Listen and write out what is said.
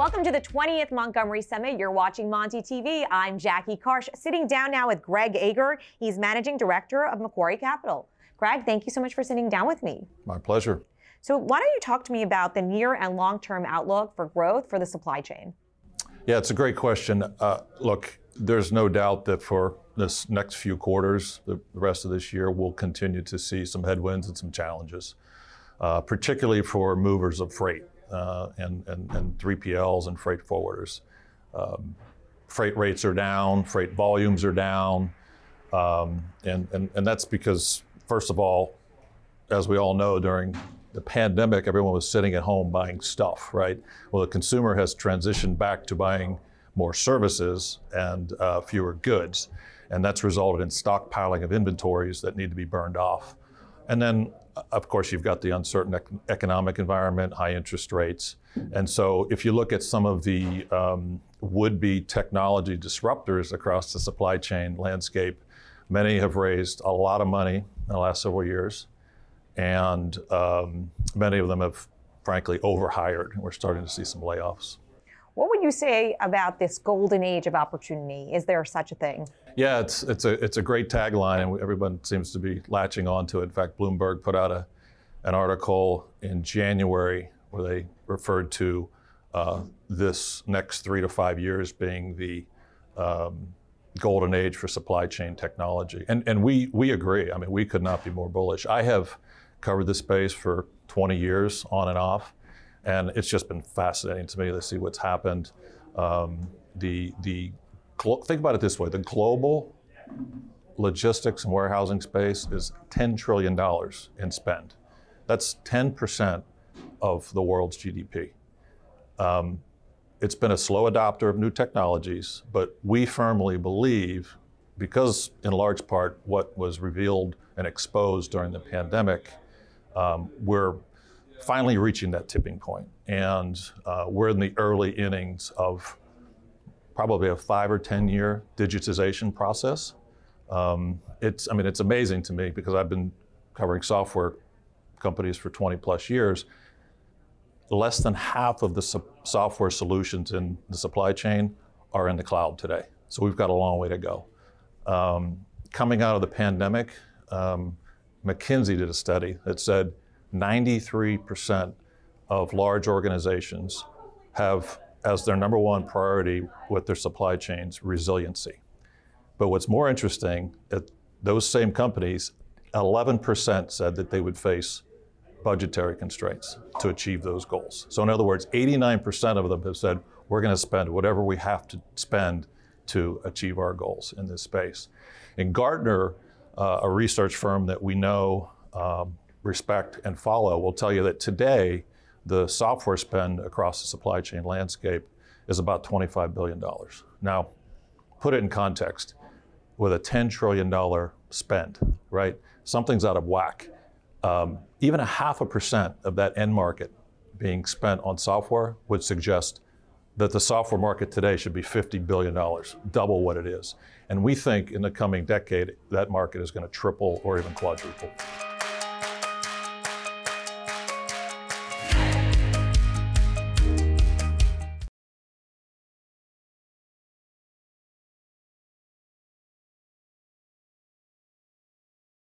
Welcome to the 20th Montgomery Summit. You're watching Monty TV. I'm Jackie Karsh, sitting down now with Greg Ager. He's Managing Director of Macquarie Capital. Greg, thank you so much for sitting down with me. My pleasure. So why don't you talk to me about the near and long-term outlook for growth for the supply chain? Yeah, it's a great question. Look, there's no doubt that for this next few quarters, the rest of this year, we'll continue to see some headwinds and some challenges, particularly for movers of freight and 3PLs and freight forwarders. Freight rates are down, freight volumes are down, and that's because, first of all, as we all know, during the pandemic, everyone was sitting at home buying stuff, right? Well, the consumer has transitioned back to buying more services and fewer goods, and that's resulted in stockpiling of inventories that need to be burned off. And then, of course, you've got the uncertain economic environment, high interest rates. And so if you look at some of the would-be technology disruptors across the supply chain landscape, many have raised a lot of money in the last several years. And many of them have, frankly, overhired. And we're starting to see some layoffs. What would you say about this golden age of opportunity? Is there such a thing? Yeah, it's a great tagline, and everyone seems to be latching onto it. In fact, Bloomberg put out an article in January where they referred to this next 3 to 5 years being the golden age for supply chain technology. And we agree. I mean, we could not be more bullish. I have covered this space for 20 years on and off, and it's just been fascinating to me to see what's happened. Think about it this way: the global logistics and warehousing space is $10 trillion in spend. That's 10% of the world's GDP. It's been a slow adopter of new technologies, but we firmly believe, because in large part what was revealed and exposed during the pandemic, we're finally reaching that tipping point. And we're in the early innings of probably a 5 or 10 year digitization process. It's amazing to me because I've been covering software companies for 20 plus years. Less than half of the software solutions in the supply chain are in the cloud today. So we've got a long way to go. Coming out of the pandemic, McKinsey did a study that said 93% of large organizations have as their number one priority with their supply chains resiliency. But what's more interesting, at those same companies, 11% said that they would face budgetary constraints to achieve those goals. So in other words, 89% of them have said, we're going to spend whatever we have to spend to achieve our goals in this space. And Gartner, a research firm that we know, respect, and follow, will tell you that today, the software spend across the supply chain landscape is about $25 billion. Now, put it in context, with a $10 trillion spend, right? Something's out of whack. Even 0.5% of that end market being spent on software would suggest that the software market today should be $50 billion, double what it is. And we think in the coming decade, that market is going to triple or even quadruple.